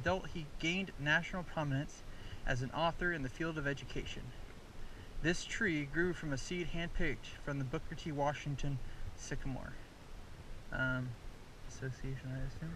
adult, he gained national prominence as an author in the field of education. This tree grew from a seed handpicked from the Booker T. Washington sycamore. Association, I assume.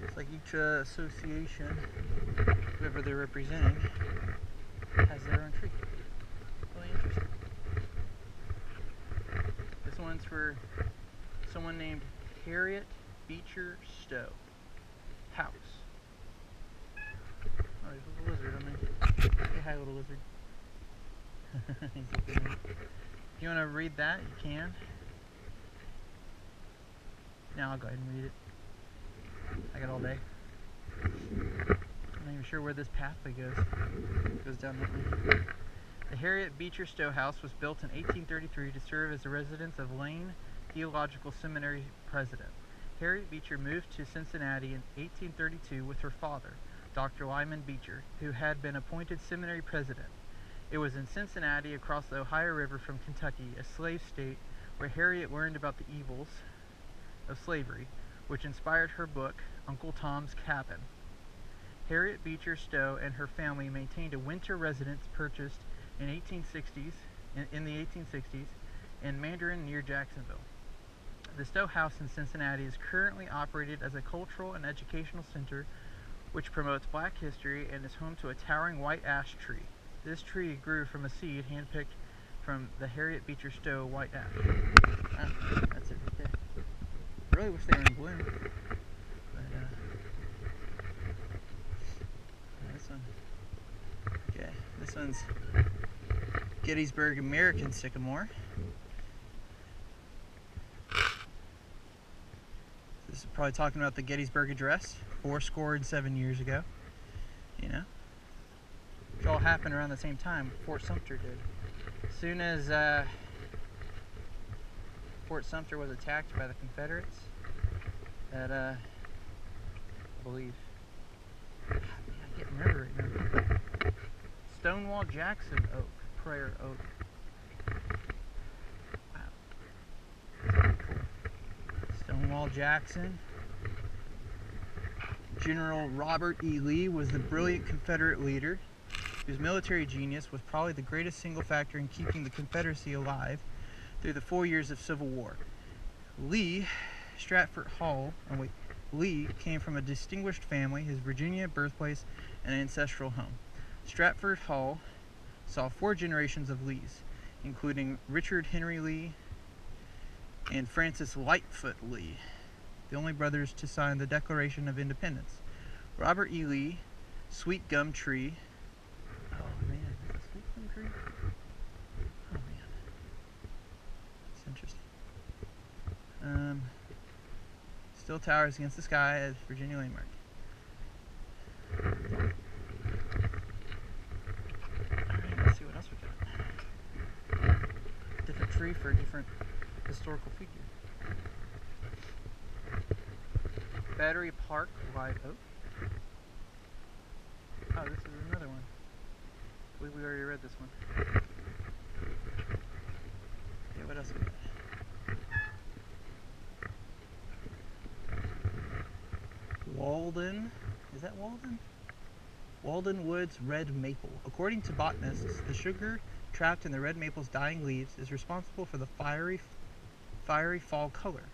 It's like each association, whoever they're representing, has their own tree. Really interesting. This one's for someone named Harriet Beecher Stowe. House. Oh, there's a little lizard on there. Say hi, little lizard. He's looking at me. If you want to read that, you can. Now I'll go ahead and read it. I got all day. I'm not even sure where this pathway goes. It goes down that way. The Harriet Beecher Stowe House was built in 1833 to serve as the residence of Lane Theological Seminary president. Harriet Beecher moved to Cincinnati in 1832 with her father, Dr. Lyman Beecher, who had been appointed seminary president. It was in Cincinnati, across the Ohio River from Kentucky, a slave state, where Harriet learned about the evils of slavery, which inspired her book, Uncle Tom's Cabin. Harriet Beecher Stowe and her family maintained a winter residence purchased in the 1860s in Mandarin near Jacksonville. The Stowe House in Cincinnati is currently operated as a cultural and educational center which promotes black history and is home to a towering white ash tree. This tree grew from a seed handpicked from the Harriet Beecher Stowe white ash. That's it right there. I really wish they were in bloom. But, this one. Okay, this one's Gettysburg American sycamore. This is probably talking about the Gettysburg Address, 7 years ago. You know? Which all happened around the same time Fort Sumter did. As soon as Fort Sumter was attacked by the Confederates, that I believe, I can't remember right now. Stonewall Jackson Oak, Prayer Oak. Wow. That's pretty cool. Stonewall Jackson. General Robert E. Lee was the brilliant Confederate leader whose military genius was probably the greatest single factor in keeping the Confederacy alive through the 4 years of Civil War. Lee came from a distinguished family, his Virginia birthplace and ancestral home. Stratford Hall saw 4 generations of Lees, including Richard Henry Lee and Francis Lightfoot Lee, the only brothers to sign the Declaration of Independence. Robert E. Lee, Sweet Gum Tree. Oh man, is that Sweet Gum Tree? Oh man, it's interesting. Still towers against the sky as Virginia landmark. Alright, let's see what else we got. Different tree for a different historical figure. Battery Park Live Oak. Oh, this is another one. I believe we already read this one. Okay, what else we got? Walden. Is that Walden? Walden Woods Red Maple. According to botanists, the sugar trapped in the red maple's dying leaves is responsible for the fiery fall color.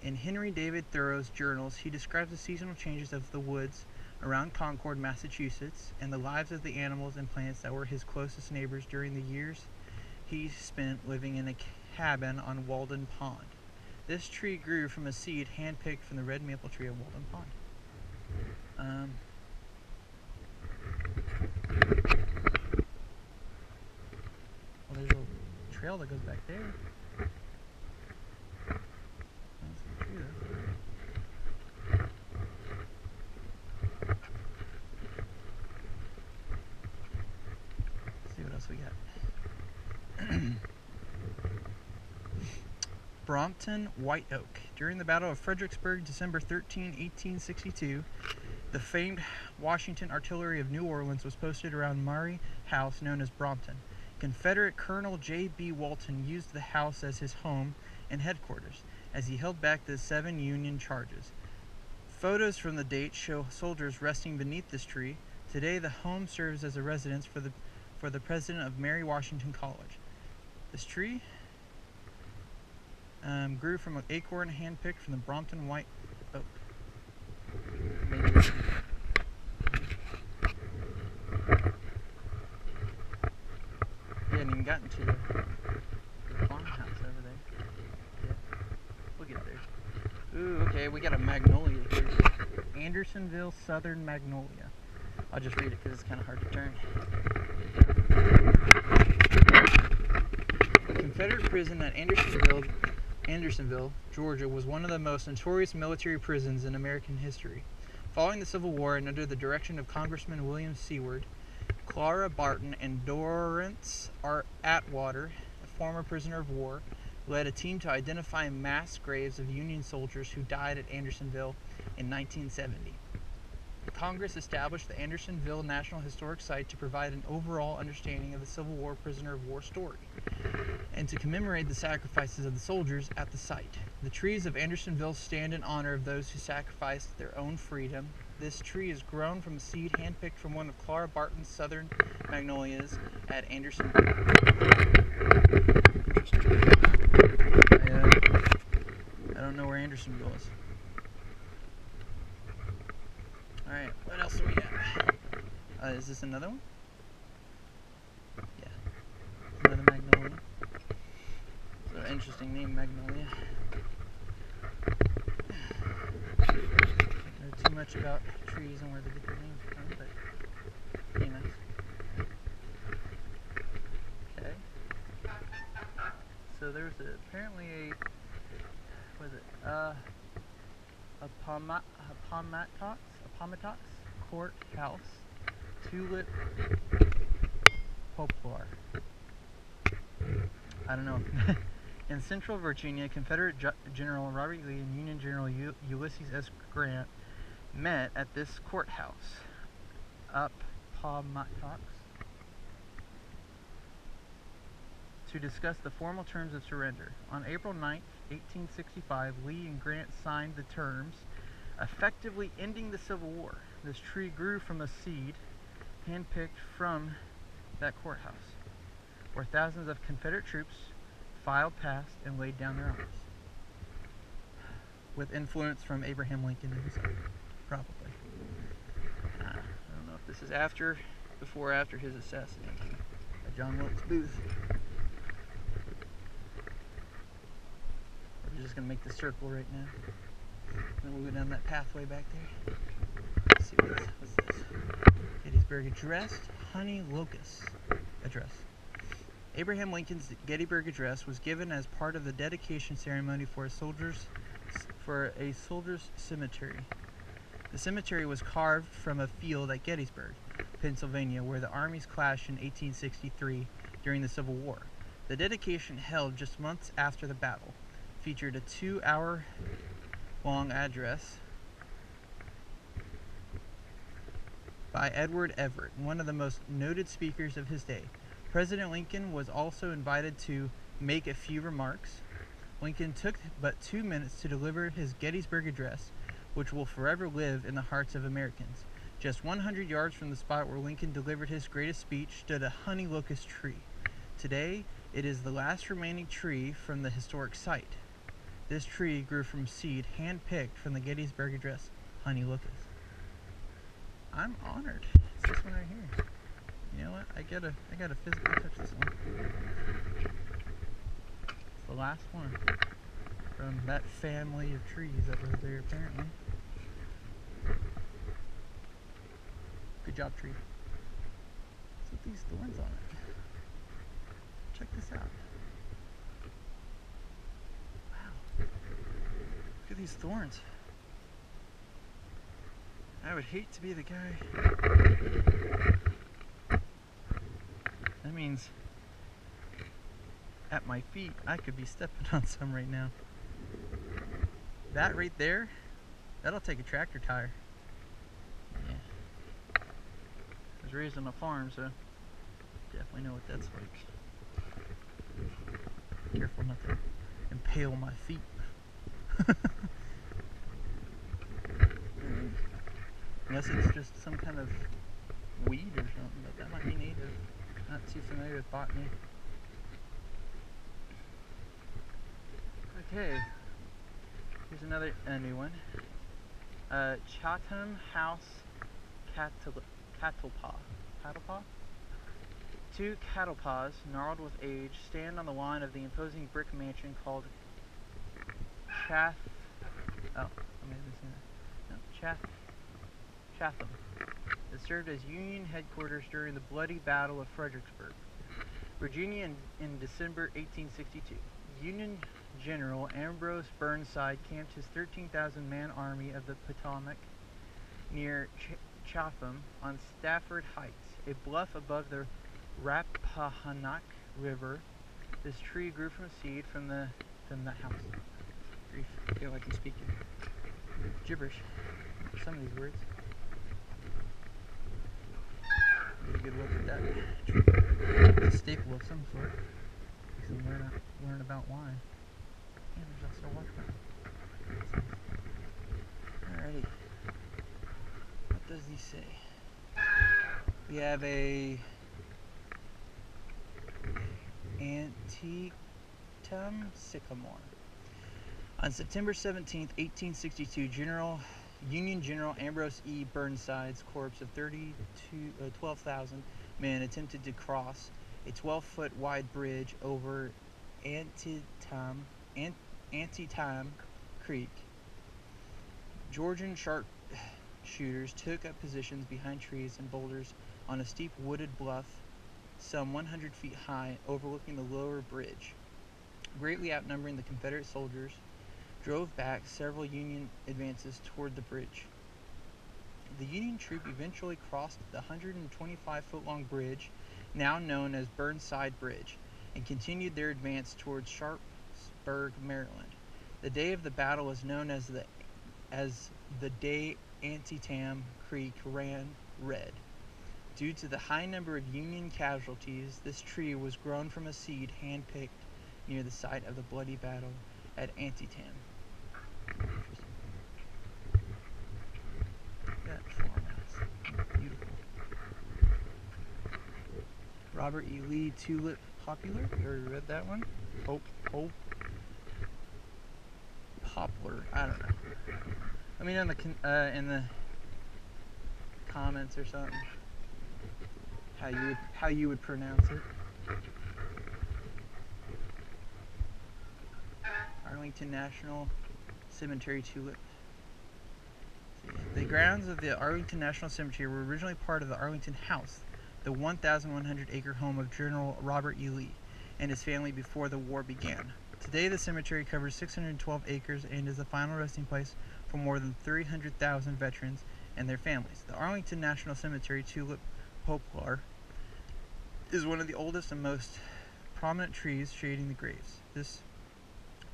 In Henry David Thoreau's journals, he describes the seasonal changes of the woods around Concord, Massachusetts, and the lives of the animals and plants that were his closest neighbors during the years he spent living in a cabin on Walden Pond. This tree grew from a seed handpicked from the red maple tree of Walden Pond. Well, there's a trail that goes back there. That's the tree though. Let's see what else we got. Brompton White Oak. During the Battle of Fredericksburg, December 13, 1862, the famed Washington artillery of New Orleans was posted around Murray House, known as Brompton. Confederate Colonel J.B. Walton used the house as his home and headquarters, as he held back the 7 Union charges. Photos from the date show soldiers resting beneath this tree. Today, the home serves as a residence for the president of Mary Washington College. This tree grew from an acorn handpicked from the Brompton white oak. We hadn't even gotten to the farmhouse over there. Yeah, we'll get there. Ooh, okay, we got a magnolia here. Andersonville Southern Magnolia. I'll just read it because it's kind of hard to turn. The Confederate prison at Andersonville, Georgia, was one of the most notorious military prisons in American history. Following the Civil War and under the direction of Congressman William Seward, Clara Barton and Dorrance Atwater, a former prisoner of war, led a team to identify mass graves of Union soldiers who died at Andersonville in 1970. Congress established the Andersonville National Historic Site to provide an overall understanding of the Civil War prisoner of war story, and to commemorate the sacrifices of the soldiers at the site. The trees of Andersonville stand in honor of those who sacrificed their own freedom. This tree is grown from a seed handpicked from one of Clara Barton's southern magnolias at Andersonville. I don't know where Andersonville is. Alright, what else do we have? Is this another one? Yeah. Another magnolia. So, interesting name, magnolia. I don't know too much about trees and where they get their names from, but pretty nice. Okay. So there was apparently a, what is it? Appomattox Courthouse tulip poplar. I don't know. In central Virginia, Confederate General Robert Lee and Union General Ulysses S. Grant met at this courthouse, Appomattox, to discuss the formal terms of surrender. On April 9, 1865, Lee and Grant signed the terms, effectively ending the Civil War. This tree grew from a seed handpicked from that courthouse, where thousands of Confederate troops filed past and laid down their arms, with influence from Abraham Lincoln himself, probably. I don't know if this is before or after his assassination by John Wilkes Booth. We're just going to make the circle right now. Then we'll go down that pathway back there. Let's see what's this. Gettysburg Address, Honey Locust Address. Abraham Lincoln's Gettysburg Address was given as part of the dedication ceremony for a soldier's cemetery. The cemetery was carved from a field at Gettysburg, Pennsylvania, where the armies clashed in 1863 during the Civil War. The dedication, held just months after the battle, featured a 2-hour-long address by Edward Everett, one of the most noted speakers of his day. President Lincoln was also invited to make a few remarks. Lincoln took but 2 minutes to deliver his Gettysburg Address, which will forever live in the hearts of Americans. Just 100 yards from the spot where Lincoln delivered his greatest speech stood a honey locust tree. Today, it is the last remaining tree from the historic site. This tree grew from seed hand-picked from the Gettysburg Address, honey locust. I'm honored. It's this one right here. You know what? I gotta physically touch this one. It's the last one from that family of trees that were there apparently. Good job, tree. What's with these thorns on it? Check this out. Wow. Look at these thorns. I would hate to be the guy. That means at my feet, I could be stepping on some right now. That right there, that'll take a tractor tire. Yeah. I was raised on a farm, so definitely know what that's like. Careful not to impale my feet. Unless it's just some kind of weed or something, but that might be native. Not too familiar with botany. Okay, here's another new one. Chatham House Catalpa. Two cattle paws, gnarled with age, stand on the lawn of the imposing brick mansion called Chatham. It served as Union headquarters during the bloody Battle of Fredericksburg, Virginia in December 1862. Union General Ambrose Burnside camped his 13,000-man army of the Potomac near Chatham on Stafford Heights, a bluff above the Rappahannock River. This tree grew from seed from that house. I feel like I'm speaking gibberish. Some of these words. Get a good look at that tree. It's a staple of some sort. You can learn about wine. And there's also a water fountain. Alrighty. What does he say? We have a Antietam sycamore. On September 17, 1862, Union General Ambrose E. Burnside's corps of 12,000 men attempted to cross a 12-foot wide bridge over Antietam Creek. Georgian sharpshooters took up positions behind trees and boulders on a steep wooded bluff some 100 feet high overlooking the lower bridge. Greatly outnumbering the Confederate soldiers, drove back several Union advances toward the bridge. The Union troop eventually crossed the 125-foot-long bridge, now known as Burnside Bridge, and continued their advance towards Sharpsburg, Maryland. The day of the battle was known as the day Antietam Creek ran red. Due to the high number of Union casualties, this tree was grown from a seed hand-picked near the site of the bloody battle at Antietam. Interesting. That farmhouse. Beautiful. Robert E. Lee tulip popular. You already read that one? Hope. Poplar. I don't know. Let me know in the comments or something how you would pronounce it. Arlington National Cemetery tulip. The grounds of the Arlington National Cemetery were originally part of the Arlington House, the 1,100-acre home of General Robert E. Lee and his family before the war began. Today, the cemetery covers 612 acres and is the final resting place for more than 300,000 veterans and their families. The Arlington National Cemetery tulip poplar is one of the oldest and most prominent trees shading the graves. This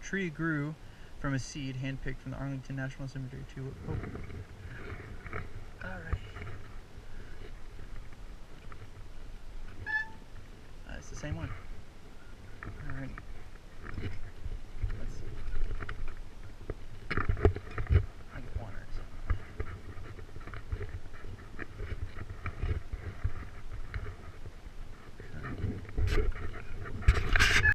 tree grew from a seed handpicked from the Arlington National Cemetery tulip poplar. Alright. It's the same one. Alright.